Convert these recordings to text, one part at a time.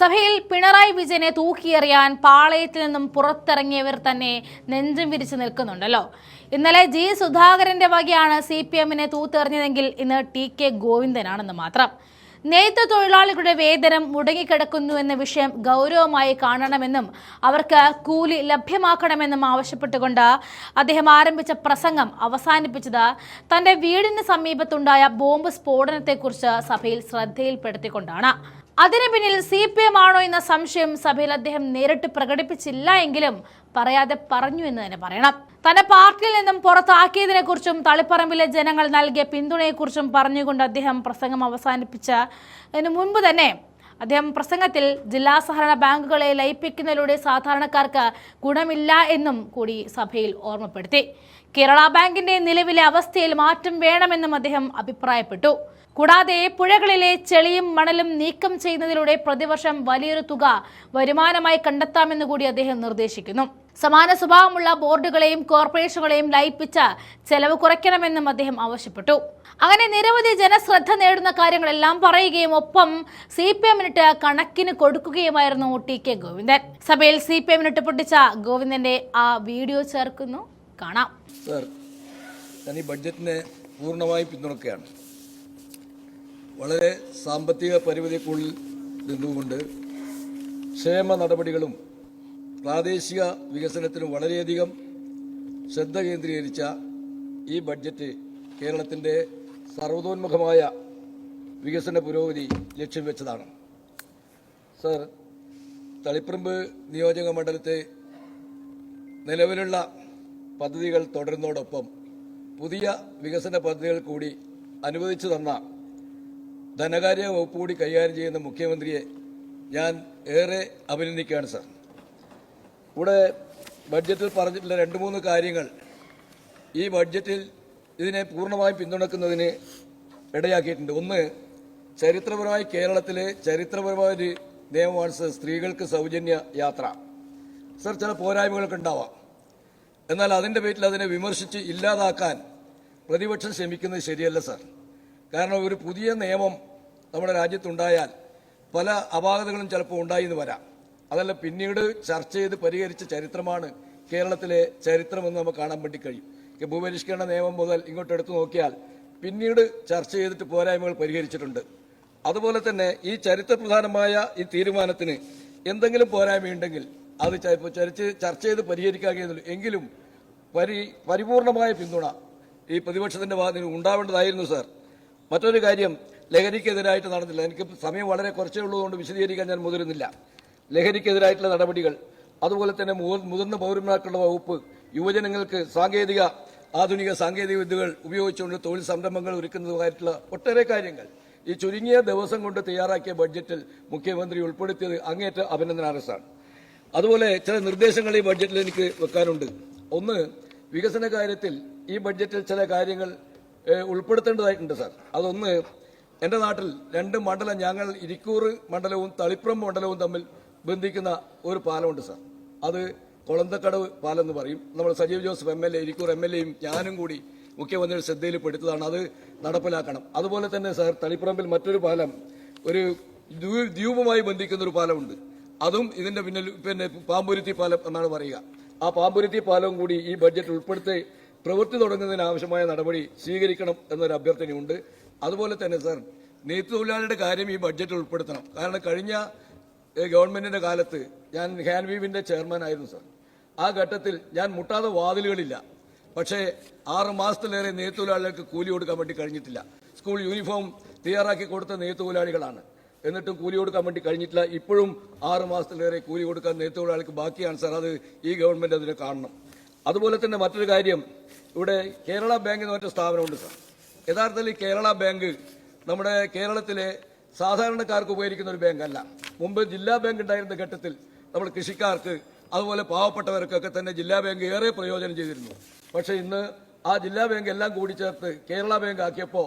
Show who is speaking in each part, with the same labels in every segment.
Speaker 1: സഭയിൽ പിണറായി വിജയനെ തൂക്കിയെറിയാൻ പാളയത്തിൽ നിന്നും പുറത്തിറങ്ങിയവർ തന്നെ നെഞ്ചും വിരിച്ചു നിൽക്കുന്നുണ്ടല്ലോ. ഇന്നലെ ജി സുധാകരന്റെ വകയാണ് CPM-നെ തൂത്തെറിഞ്ഞതെങ്കിൽ ഇന്ന് TK ഗോവിന്ദനാണെന്ന് മാത്രം. നെയ്ത്ത് തൊഴിലാളികളുടെ വേതനം മുടങ്ങിക്കിടക്കുന്നു എന്ന വിഷയം ഗൗരവമായി കാണണമെന്നും അവർക്ക് കൂലി ലഭ്യമാക്കണമെന്നും ആവശ്യപ്പെട്ടുകൊണ്ട് അദ്ദേഹം ആരംഭിച്ച പ്രസംഗം അവസാനിപ്പിച്ചത് തന്റെ വീടിന് സമീപത്തുണ്ടായ ബോംബ് സ്ഫോടനത്തെക്കുറിച്ച് സഭയിൽ ശ്രദ്ധയിൽപ്പെടുത്തിക്കൊണ്ടാണ്. അതിനു പിന്നിൽ CPM ആണോ എന്ന സംശയം സഭയിൽ അദ്ദേഹം നേരിട്ട് പ്രകടിപ്പിച്ചില്ല എങ്കിലും പറയാതെ പറഞ്ഞു എന്ന് തന്നെ പറയണം. തന്നെ പാർട്ടിയിൽ നിന്നും പുറത്താക്കിയതിനെ കുറിച്ചും തളിപ്പറമ്പിലെ ജനങ്ങൾ നൽകിയ പിന്തുണയെക്കുറിച്ചും പറഞ്ഞുകൊണ്ട് അദ്ദേഹം പ്രസംഗം അവസാനിപ്പിച്ചതിനു മുൻപ് തന്നെ അദ്ദേഹം പ്രസംഗത്തിൽ ജില്ലാ സഹകരണ ബാങ്കുകളെ ലയിപ്പിക്കുന്നതിലൂടെ സാധാരണക്കാർക്ക് ഗുണമില്ല എന്നും കൂടി സഭയിൽ ഓർമ്മപ്പെടുത്തി. കേരള ബാങ്കിന്റെ നിലവിലെ അവസ്ഥയിൽ മാറ്റം വേണമെന്നും അദ്ദേഹം അഭിപ്രായപ്പെട്ടു. കൂടാതെ പുഴകളിലെ ചെളിയും മണലും നീക്കം ചെയ്യുന്നതിലൂടെ പ്രതിവർഷം വലിയൊരു തുക വരുമാനമായി കണ്ടെത്താമെന്ന് കൂടി അദ്ദേഹം നിർദ്ദേശിക്കുന്നു. സമാന സ്വഭാവമുള്ള ബോർഡുകളെയും കോർപ്പറേഷനുകളെയും ലയിപ്പിച്ച് ചെലവ് കുറയ്ക്കണമെന്നും അദ്ദേഹം ആവശ്യപ്പെട്ടു. അങ്ങനെ നിരവധി ജനശ്രദ്ധ നേടുന്ന കാര്യങ്ങളെല്ലാം പറയുകയും ഒപ്പം CPM-നിട്ട് കണക്കിന് കൊടുക്കുകയുമായിരുന്നു TK ഗോവിന്ദൻ. സഭയിൽ CPM-നിട്ട് പൊട്ടിച്ച ഗോവിന്ദന്റെ ആ വീഡിയോ ചേർക്കുന്നു, കാണാം.
Speaker 2: സർ, ഞാൻ ഈ ബഡ്ജറ്റിനെ പൂർണ്ണമായും പിന്തുണയ്ക്കുകയാണ്. വളരെ സാമ്പത്തിക പരിമിതിക്കുള്ളിൽ നിന്നുകൊണ്ട് ക്ഷേമ നടപടികളും പ്രാദേശിക വികസനത്തിനും വളരെയധികം ശ്രദ്ധ കേന്ദ്രീകരിച്ച ഈ ബഡ്ജറ്റ് കേരളത്തിൻ്റെ സർവ്വതോന്മുഖമായ വികസന പുരോഗതി ലക്ഷ്യം വെച്ചതാണ്. സർ, തളിപ്പറമ്പ് നിയോജക മണ്ഡലത്തെ നിലവിലുള്ള പദ്ധതികൾ തുടരുന്നതോടൊപ്പം പുതിയ വികസന പദ്ധതികൾ കൂടി അനുവദിച്ചു തന്ന ധനകാര്യ വകുപ്പ് കൂടി കൈകാര്യം ചെയ്യുന്ന മുഖ്യമന്ത്രിയെ ഞാൻ ഏറെ അഭിനന്ദിക്കുകയാണ്. സർ, ഇവിടെ ബഡ്ജറ്റിൽ പറഞ്ഞിട്ടുള്ള 2-3 കാര്യങ്ങൾ ഈ ബഡ്ജറ്റിൽ ഇതിനെ പൂർണ്ണമായും പിന്തുണക്കുന്നതിന് ഇടയാക്കിയിട്ടുണ്ട്. ഒന്ന്, ചരിത്രപരമായി കേരളത്തിലെ ചരിത്രപരമായ ഒരു നിയമമാണ് സർ സ്ത്രീകൾക്ക് സൗജന്യ യാത്ര. സർ, ചില പോരായ്മകളൊക്കെ ഉണ്ടാവാം, എന്നാൽ അതിൻ്റെ പേരിൽ അതിനെ വിമർശിച്ച് ഇല്ലാതാക്കാൻ പ്രതിപക്ഷം ശ്രമിക്കുന്നത് ശരിയല്ല സർ. കാരണം ഒരു പുതിയ നിയമം നമ്മുടെ രാജ്യത്തുണ്ടായാൽ പല അപാകതകളും ചിലപ്പോൾ ഉണ്ടായി എന്ന് വരാം. അതല്ല, പിന്നീട് ചർച്ച ചെയ്ത് പരിഹരിച്ച ചരിത്രമാണ് കേരളത്തിലെ ചരിത്രമെന്ന് നമുക്ക് കാണാൻ വേണ്ടി കഴിയും. ഭൂപരിഷ്കരണ നിയമം മുതൽ ഇങ്ങോട്ട് എടുത്തു നോക്കിയാൽ പിന്നീട് ചർച്ച ചെയ്തിട്ട് പോരായ്മകൾ പരിഹരിച്ചിട്ടുണ്ട്. അതുപോലെ തന്നെ ഈ ചരിത്രപ്രധാനമായ ഈ തീരുമാനത്തിന് എന്തെങ്കിലും പോരായ്മയുണ്ടെങ്കിൽ അത് ചർച്ച ചെയ്ത് പരിഹരിക്കാവുന്നതുള്ളൂ. എങ്കിലും പരിപൂർണമായ പിന്തുണ ഈ പ്രതിപക്ഷത്തിന്റെ ഭാഗത്തിന് ഉണ്ടാവേണ്ടതായിരുന്നു സർ. മറ്റൊരു കാര്യം, ലഹരിക്കെതിരായിട്ട് നടന്നില്ല. എനിക്ക് സമയം വളരെ കുറച്ചേ ഉള്ളതുകൊണ്ട് വിശദീകരിക്കാൻ ഞാൻ മുതിരുന്നില്ല. ലഹരിക്കെതിരായിട്ടുള്ള നടപടികൾ, അതുപോലെ തന്നെ മുതിർന്ന പൗരന്മാർക്കുള്ള വകുപ്പ്, യുവജനങ്ങൾക്ക് ആധുനിക സാങ്കേതിക വിദ്യകൾ ഉപയോഗിച്ചുകൊണ്ട് തൊഴിൽ സംരംഭങ്ങൾ ഒരുക്കുന്നതുമായിട്ടുള്ള ഒട്ടേറെ കാര്യങ്ങൾ ഈ ചുരുങ്ങിയ ദിവസം കൊണ്ട് തയ്യാറാക്കിയ ബഡ്ജറ്റിൽ മുഖ്യമന്ത്രി ഉൾപ്പെടുത്തിയത് അങ്ങേയറ്റ അഭിനന്ദനാർഹമാണ്. അതുപോലെ ചില നിർദ്ദേശങ്ങൾ ഈ ബഡ്ജറ്റിൽ എനിക്ക് വെക്കാനുണ്ട്. ഒന്ന്, വികസന കാര്യത്തിൽ ഈ ബഡ്ജറ്റിൽ ചില കാര്യങ്ങൾ ഉൾപ്പെടുത്തേണ്ടതായിട്ടുണ്ട് സർ. അതൊന്ന്, എൻ്റെ നാട്ടിൽ 2 മണ്ഡലം, ഞങ്ങൾ ഇരിക്കൂർ മണ്ഡലവും തളിപ്പറമ്പ് മണ്ഡലവും തമ്മിൽ ബന്ധിക്കുന്ന ഒരു പാലമുണ്ട് സർ. അത് കൊളന്തക്കടവ് പാലം എന്ന് പറയും. നമ്മൾ സജീവ് ജോസഫ് MLA, ഇരിക്കൂർ MLA-യും ഞാനും കൂടി മുഖ്യമന്ത്രിയുടെ ശ്രദ്ധയിൽപ്പെടുത്തതാണ്. അത് നടപ്പിലാക്കണം. അതുപോലെ തന്നെ സർ, തളിപ്പറമ്പിൽ മറ്റൊരു പാലം, ഒരു ദ്വീപുമായി ബന്ധിക്കുന്ന ഒരു പാലമുണ്ട്. അതും ഇതിന്റെ പിന്നെ പാമ്പുരുത്തി പാലം എന്നാണ് പറയുക. ആ പാമ്പുരുത്തി പാലവും കൂടി ഈ ബഡ്ജറ്റ് ഉൾപ്പെടുത്തി പ്രവൃത്തി തുടങ്ങുന്നതിന് ആവശ്യമായ നടപടി സ്വീകരിക്കണം എന്നൊരു അഭ്യർത്ഥനയുണ്ട്. അതുപോലെ തന്നെ സർ, നെയ്ത്ത് തൊഴിലാളിയുടെ കാര്യം ഈ ബഡ്ജറ്റിൽ ഉൾപ്പെടുത്തണം. കാരണം കഴിഞ്ഞ ഗവൺമെന്റിന്റെ കാലത്ത് ഞാൻ ഹാൻവീവിന്റെ ചെയർമാൻ ആയിരുന്നു സർ. ആ ഘട്ടത്തിൽ ഞാൻ മുട്ടാതെ വാതിലുകളില്ല. പക്ഷേ 6 മാസത്തിലേറെ നെയ്ത്ത് തൊഴിലാളികൾക്ക് കൂലി കൊടുക്കാൻ വേണ്ടി കഴിഞ്ഞിട്ടില്ല. സ്കൂൾ യൂണിഫോം തയ്യാറാക്കി കൊടുത്ത നെയ്ത്ത് തൊഴിലാളികളാണ്, എന്നിട്ടും കൂലി കൊടുക്കാൻ വേണ്ടി കഴിഞ്ഞിട്ടില്ല. ഇപ്പോഴും 6 മാസത്തിലേറെ കൂലി കൊടുക്കാൻ നെയ്ത്ത് തൊഴിലാളികൾക്ക് ബാക്കിയാണ് സർ. അത് ഈ ഗവൺമെന്റ് അതിനെ കാണണം. അതുപോലെ തന്നെ മറ്റൊരു കാര്യം, ഇവിടെ കേരള ബാങ്ക് എന്ന് മറ്റൊരു സ്ഥാപനമുണ്ട് സർ. യഥാർത്ഥത്തിൽ ഈ കേരള ബാങ്ക് നമ്മുടെ കേരളത്തിലെ സാധാരണക്കാർക്ക് ഉപകരിക്കുന്ന ഒരു ബാങ്കല്ല. മുമ്പ് ജില്ലാ ബാങ്ക് ഉണ്ടായിരുന്ന ഘട്ടത്തിൽ നമ്മൾ കൃഷിക്കാർക്ക് അതുപോലെ പാവപ്പെട്ടവർക്കൊക്കെ തന്നെ ജില്ലാ ബാങ്ക് ഏറെ പ്രയോജനം ചെയ്തിരുന്നു. പക്ഷേ ഇന്ന് ആ ജില്ലാ ബാങ്ക് എല്ലാം കൂടി ചേർത്ത് കേരള ബാങ്ക് ആക്കിയപ്പോൾ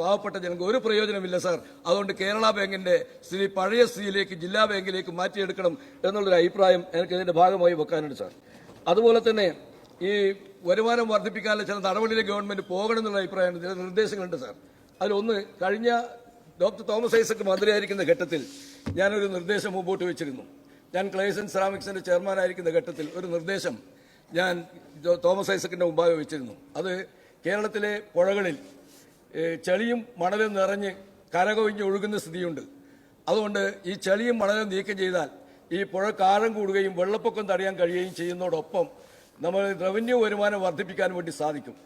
Speaker 2: പാവപ്പെട്ട ജനങ്ങൾക്ക് ഒരു പ്രയോജനമില്ല സർ. അതുകൊണ്ട് കേരള ബാങ്കിന്റെ സ്ഥിതി പഴയ സ്ഥിതിയിലേക്ക്, ജില്ലാ ബാങ്കിലേക്ക് മാറ്റിയെടുക്കണം എന്നുള്ളൊരു അഭിപ്രായം എനിക്ക് ഇതിന്റെ ഭാഗമായി വെക്കാനുണ്ട് സർ. അതുപോലെ തന്നെ ഈ വരുമാനം വർദ്ധിപ്പിക്കാനുള്ള ചില നടപടിയിലെ ഗവൺമെന്റ് പോകണം എന്നുള്ള അഭിപ്രായമാണ്. ചില നിർദ്ദേശങ്ങളുണ്ട് സർ. അതിലൊന്ന്, കഴിഞ്ഞ ഡോക്ടർ തോമസ് ഐസക് മന്ത്രിയായിരിക്കുന്ന ഘട്ടത്തിൽ ഞാനൊരു നിർദ്ദേശം മുമ്പോട്ട് വെച്ചിരുന്നു. ഞാൻ ക്ലേസ് ആൻഡ് സെറാമിക്സിന്റെ ചെയർമാനായിരിക്കുന്ന ഘട്ടത്തിൽ ഒരു നിർദ്ദേശം ഞാൻ തോമസ് ഐസക്കിന്റെ മുമ്പാകെ വെച്ചിരുന്നു. അത് കേരളത്തിലെ പുഴകളിൽ ചെളിയും മണലും നിറഞ്ഞ് കരകവിഞ്ഞ് ഒഴുകുന്ന സ്ഥിതിയുണ്ട്. അതുകൊണ്ട് ഈ ചെളിയും മണലും നീക്കം ചെയ്താൽ ഈ പുഴക്ക് ആഴം കൂടുകയും വെള്ളപ്പൊക്കം തടയാൻ കഴിയുകയും ചെയ്യുന്നതോടൊപ്പം നമ്മൾ റവന്യൂ വരുമാനം വർദ്ധിപ്പിക്കാൻ വേണ്ടി സാധിക്കും.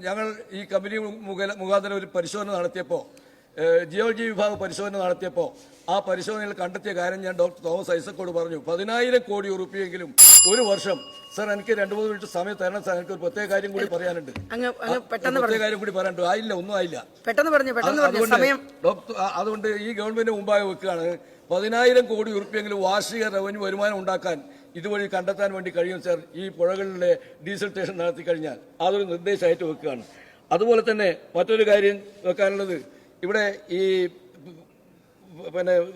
Speaker 2: ഞങ്ങൾ ഈ കമ്പനി മുഖാന്തരം ഒരു പരിശോധന നടത്തിയപ്പോൾ, ജിയോളജി വിഭാഗം പരിശോധന നടത്തിയപ്പോൾ ആ പരിശോധനയിൽ കണ്ടെത്തിയ കാര്യം ഞാൻ ഡോക്ടർ തോമസ് ഐസക്കോട് പറഞ്ഞു. 10,000 കോടി രൂപയെങ്കിലും ഒരു വർഷം. സർ, എനിക്ക് 2-3 മിനിറ്റ് സമയം തരണം സാർ. എനിക്ക് ഒരു പ്രത്യേക കാര്യം കൂടി പറയാനുണ്ട്. പ്രത്യേക കാര്യം കൂടി പറയാനുണ്ട്. ആയില്ല, ഒന്നും ആയില്ല. അതുകൊണ്ട് ഈ ഗവൺമെന്റ് മുമ്പാകെ വെക്കുകയാണ് 10,000 കോടി രൂപയെങ്കിലും വാർഷിക റവന്യൂ വരുമാനം ഉണ്ടാക്കാൻ ഇതുവഴി കണ്ടെത്താൻ വേണ്ടി കഴിയും സാർ. ഈ പുഴകളിലെ ഡീസൽ സ്റ്റേഷൻ നടത്തി കഴിഞ്ഞാൽ അതൊരു നിർദ്ദേശമായിട്ട് വെക്കുകയാണ്. അതുപോലെ തന്നെ മറ്റൊരു കാര്യം വെക്കാനുള്ളത്, ഇവിടെ ഈ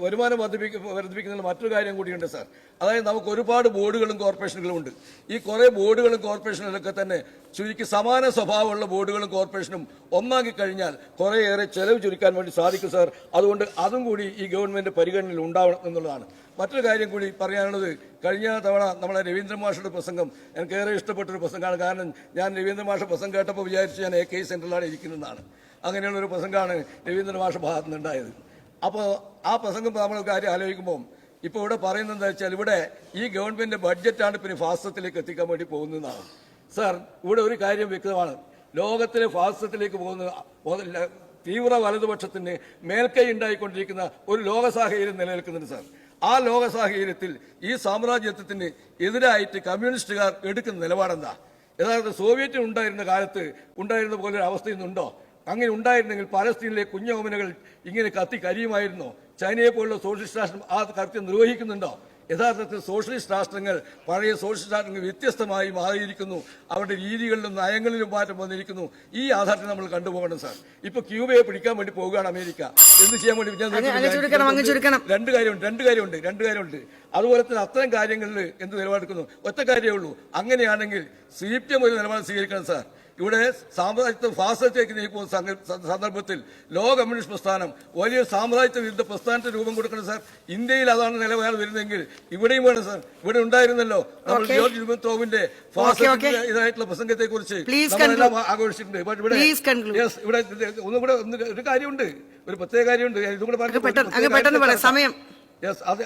Speaker 2: വരുമാനം വർദ്ധിപ്പിക്കുന്ന മറ്റൊരു കാര്യം കൂടിയുണ്ട് സാർ. അതായത് നമുക്ക് ഒരുപാട് ബോർഡുകളും കോർപ്പറേഷനുകളും ഉണ്ട്. ഈ കുറേ ബോർഡുകളും കോർപ്പറേഷനുകളൊക്കെ തന്നെ ചുരുക്കി സമാന സ്വഭാവമുള്ള ബോർഡുകളും കോർപ്പറേഷനും ഒന്നാക്കി കഴിഞ്ഞാൽ കുറേയേറെ ചെലവ് ചുരുക്കാൻ വേണ്ടി സാധിക്കും സാർ. അതുകൊണ്ട് അതും കൂടി ഈ ഗവൺമെന്റ് പരിഗണനയിൽ ഉണ്ടാവണം എന്നുള്ളതാണ്. മറ്റൊരു കാര്യം കൂടി പറയാനുള്ളത്, കഴിഞ്ഞ തവണ നമ്മളെ രവീന്ദ്രൻ മാഷയുടെ പ്രസംഗം എനിക്കേറെ ഇഷ്ടപ്പെട്ടൊരു പ്രസംഗമാണ്. കാരണം ഞാൻ രവീന്ദ്രൻ മാഷ പ്രസംഗം കേട്ടപ്പോൾ വിചാരിച്ചു ഞാൻ AK സെന്ററിലാണ് ഇരിക്കുന്നതാണ്. അങ്ങനെയുള്ളൊരു പ്രസംഗമാണ് രവീന്ദ്രൻ മാഷ ഭാഗത്തു നിന്നുണ്ടായത്. അപ്പോൾ ആ പ്രസംഗം നമ്മൾ കാര്യം ആലോചിക്കുമ്പോൾ ഇപ്പോൾ ഇവിടെ പറയുന്നത് എന്താ വെച്ചാൽ, ഇവിടെ ഈ ഗവൺമെന്റ് ബഡ്ജറ്റാണ് പിന്നെ ഫാസിസത്തിലേക്ക് എത്തിക്കാൻ വേണ്ടി പോകുന്നതാണ് സാർ. ഇവിടെ ഒരു കാര്യം വ്യക്തമാണ്, ലോകത്തിലെ ഫാസിസത്തിലേക്ക് പോകുന്ന തീവ്ര വലതുപക്ഷത്തിന് മേൽക്കൈ ഉണ്ടായിക്കൊണ്ടിരിക്കുന്ന ഒരു ലോക സാഹചര്യം നിലനിൽക്കുന്നുണ്ട് സാർ. ആ ലോക സാഹചര്യത്തിൽ ഈ സാമ്രാജ്യത്വത്തിന് എതിരായിട്ട് കമ്മ്യൂണിസ്റ്റുകാർ എടുക്കുന്ന നിലപാടെന്താ? യഥാർത്ഥ സോവിയറ്റ് ഉണ്ടായിരുന്ന കാലത്ത് ഉണ്ടായിരുന്ന പോലെ ഒരു അവസ്ഥ ഇന്നുണ്ടോ? അങ്ങനെ ഉണ്ടായിരുന്നെങ്കിൽ പാലസ്തീനിലെ കുഞ്ഞോമനകൾ ഇങ്ങനെ കത്തി കരിയുമായിരുന്നോ? ചൈനയെ പോലുള്ള സോഷ്യലിസ്റ്റ് രാഷ്ട്രം ആ കൃത്യം നിർവഹിക്കുന്നുണ്ടോ? യഥാർത്ഥത്തിൽ സോഷ്യലിസ്റ്റ് രാഷ്ട്രങ്ങൾ പഴയ സോഷ്യലിസ്റ്റ് രാഷ്ട്രങ്ങൾ വ്യത്യസ്തമായി മാറിയിരിക്കുന്നു. അവരുടെ രീതികളിലും നയങ്ങളിലും മാറ്റം വന്നിരിക്കുന്നു. ഈ യാഥാർത്ഥ്യം നമ്മൾ കണ്ടുപോകണം സാർ. ഇപ്പൊ ക്യൂബയെ പിടിക്കാൻ വേണ്ടി പോവുകയാണ് അമേരിക്ക. എന്ത് ചെയ്യാൻ വേണ്ടി? രണ്ട് കാര്യമുണ്ട്. അതുപോലെ തന്നെ അത്തരം കാര്യങ്ങളിൽ എന്ത് നിലപാടെടുക്കുന്നു? ഒറ്റ കാര്യമേ ഉള്ളൂ. അങ്ങനെയാണെങ്കിൽ CPM ഒരു നിലപാട് സ്വീകരിക്കണം സാർ. ഇവിടെ സാമ്രാജ്യത്വ ഫാസിസത്തിലേക്ക് നീക്കുന്ന സന്ദർഭത്തിൽ ലോക കമ്മ്യൂണിസ്റ്റ് പ്രസ്ഥാനം വലിയ സാമ്രാജ്യത്വ വിരുദ്ധ പ്രസ്ഥാനത്തിന് രൂപം കൊടുക്കണം സാർ. ഇന്ത്യയിൽ അതാണ് നിലപാട് വരുന്നതെങ്കിൽ ഇവിടെയും വേണം സാർ. ഇവിടെ ഉണ്ടായിരുന്നല്ലോ നമ്മൾ ജോർജ് ലിബൻത്രോവിന്റെ ഫാസിസത്തിന്റെ ഇതായിട്ടുള്ള പ്രസംഗത്തെ കുറിച്ച് നമ്മളെല്ലാം ആഘോഷിച്ചിട്ടുണ്ട്. ഇവിടെ ഒന്നുകൂടെ ഒരു കാര്യമുണ്ട്, ഒരു പ്രത്യേക കാര്യമുണ്ട്. ഇതും കൂടെ പറഞ്ഞു.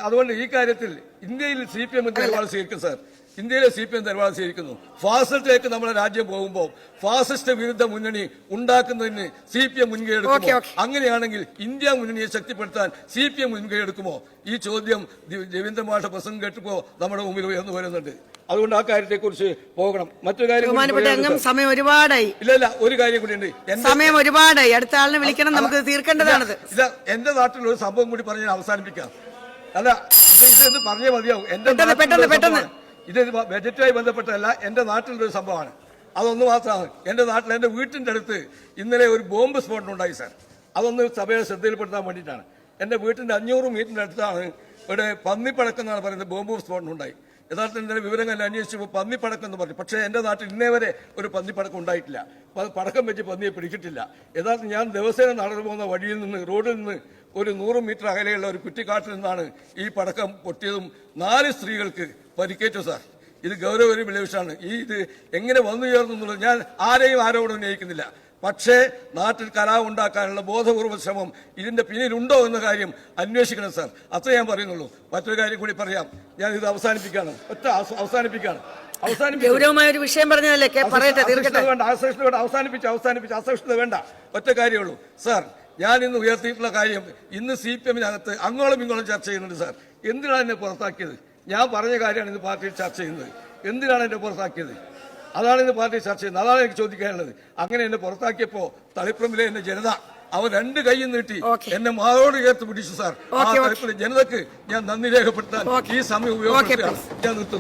Speaker 2: അതുകൊണ്ട് ഈ കാര്യത്തിൽ ഇന്ത്യയിൽ CPM നിലപാട് സ്വീകരിക്കും സാർ. ഇന്ത്യയിലെ CPM നിലപാട് സ്വീകരിക്കുന്നു. ഫാസിസത്തിലേക്ക് നമ്മുടെ രാജ്യം പോകുമ്പോൾ ഫാസിസ്റ്റ് വിരുദ്ധ മുന്നണി ഉണ്ടാക്കുന്നതിന് CPM മുൻകൈ എടുക്കുമോ? അങ്ങനെയാണെങ്കിൽ ഇന്ത്യ മുന്നണിയെ ശക്തിപ്പെടുത്താൻ CPM മുൻകൈ എടുക്കുമോ? ഈ ചോദ്യം രവീന്ദ്രൻ മാഷ പ്രസംഗം കേട്ടപ്പോ നമ്മുടെ മുമ്പിൽ ഉയർന്നു വരുന്നുണ്ട്. അതുകൊണ്ട് ആ കാര്യത്തെ കുറിച്ച് പോകണം. മറ്റൊരു കാര്യം,
Speaker 3: സമയം ഒരുപാടായി.
Speaker 2: ഇല്ല, ഒരു കാര്യം കൂടി ഉണ്ട്.
Speaker 3: സമയം ഒരുപാടായി. അടുത്ത ആളിനെ വിളിക്കണം, നമുക്ക് തീർക്കേണ്ടതാണ്.
Speaker 2: എന്റെ നാട്ടിൽ ഒരു സംഭവം കൂടി പറഞ്ഞ് ഞാൻ അവസാനിപ്പിക്കാം. അല്ല, ഇത് പറഞ്ഞേ മതിയാവും. ഇത് ബജറ്റുമായി ബന്ധപ്പെട്ടതല്ല, എന്റെ നാട്ടിലൊരു സംഭവമാണ്. അതൊന്ന് മാത്രമാണ്. എന്റെ നാട്ടിൽ എന്റെ വീട്ടിന്റെ അടുത്ത് ഇന്നലെ ഒരു ബോംബ് സ്ഫോടനം ഉണ്ടായി സാർ. അതൊന്ന് സഭയെ ശ്രദ്ധയിൽപ്പെടുത്താൻ വേണ്ടിയിട്ടാണ്. എന്റെ വീട്ടിന്റെ 500 മീറ്ററിന്റെ അടുത്താണ് ഇവിടെ പന്നിപ്പടക്കം എന്നാണ് പറയുന്നത് ബോംബ് സ്ഫോടനം ഉണ്ടായി. യഥാർത്ഥത്തിൽ ഇന്നലെ വിവരങ്ങൾ അന്വേഷിച്ചപ്പോൾ പന്നിപ്പടക്കം എന്ന് പറഞ്ഞു. പക്ഷേ എന്റെ നാട്ടിൽ ഇന്നേ വരെ ഒരു പന്നിപ്പടക്കം ഉണ്ടായിട്ടില്ല. പടക്കം വെച്ച് പന്നിയെ പിടിച്ചിട്ടില്ല. യഥാർത്ഥത്തിൽ ഞാൻ ദിവസേന നടന്നു പോകുന്ന വഴിയിൽ നിന്ന്, റോഡിൽ നിന്ന് ഒരു 100 മീറ്റർ അകലെയുള്ള ഒരു കുറ്റിക്കാട്ടിൽ നിന്നാണ് ഈ പടക്കം പൊട്ടിയതും 4 സ്ത്രീകൾക്ക് പരിക്കേറ്റു സാർ. ഇത് ഗൗരവപരമായ വിഷയമാണ്. ഇത് എങ്ങനെ വന്നു ചേർന്നു എന്നുള്ളത് ഞാൻ ആരെയും ആരോടും ഉന്നയിക്കുന്നില്ല. പക്ഷേ നാട്ടിൽ കലാപം ഉണ്ടാക്കാനുള്ള ബോധപൂർവ്വ ശ്രമം ഇതിന്റെ പിന്നിലുണ്ടോ എന്ന കാര്യം അന്വേഷിക്കണം സാർ. അത്രേ ഞാൻ പറയുന്നുള്ളൂ. മറ്റൊരു കാര്യം കൂടി പറയാം. ഞാൻ ഇത് അവസാനിപ്പിക്കുകയാണ്.
Speaker 3: ഗൗരവമായ ഒരു വിഷയം പറഞ്ഞതല്ലേ,
Speaker 2: അസഹിഷ്ണുത വേണ്ട. ഒറ്റ കാര്യമുള്ളൂ സാർ. ഞാൻ ഇന്ന് ഉയർത്തിയിട്ടുള്ള കാര്യം, ഇന്ന് CPM-നകത്ത് അങ്ങോളം ഇങ്ങോളം ചർച്ച ചെയ്യുന്നുണ്ട് സാർ. എന്തിനാണ് എന്നെ പുറത്താക്കിയത്? ഞാൻ പറഞ്ഞ കാര്യമാണ് ഇന്ന് പാർട്ടിയിൽ ചർച്ച ചെയ്യുന്നത്. എന്തിനാണ് എന്നെ പുറത്താക്കിയത്? അതാണ് ഇന്ന് പാർട്ടി ചർച്ച ചെയ്യുന്നത്. അതാണ് എനിക്ക് ചോദിക്കാനുള്ളത്. അങ്ങനെ എന്നെ പുറത്താക്കിയപ്പോ തളിപ്പറമ്പിലെ എന്റെ ജനത അവർ 2 കൈയും നീട്ടി എന്നെ മാറോട് ചേർത്ത് പിടിച്ചു സാർ. ആ തളിപ്പറമ്പിലെ ജനതക്ക് ഞാൻ നന്ദി രേഖപ്പെടുത്താൻ ഈ സമയം ഉപയോഗപ്പെടുത്തുകയാണ്. ഞാൻ നിർത്തുന്നു.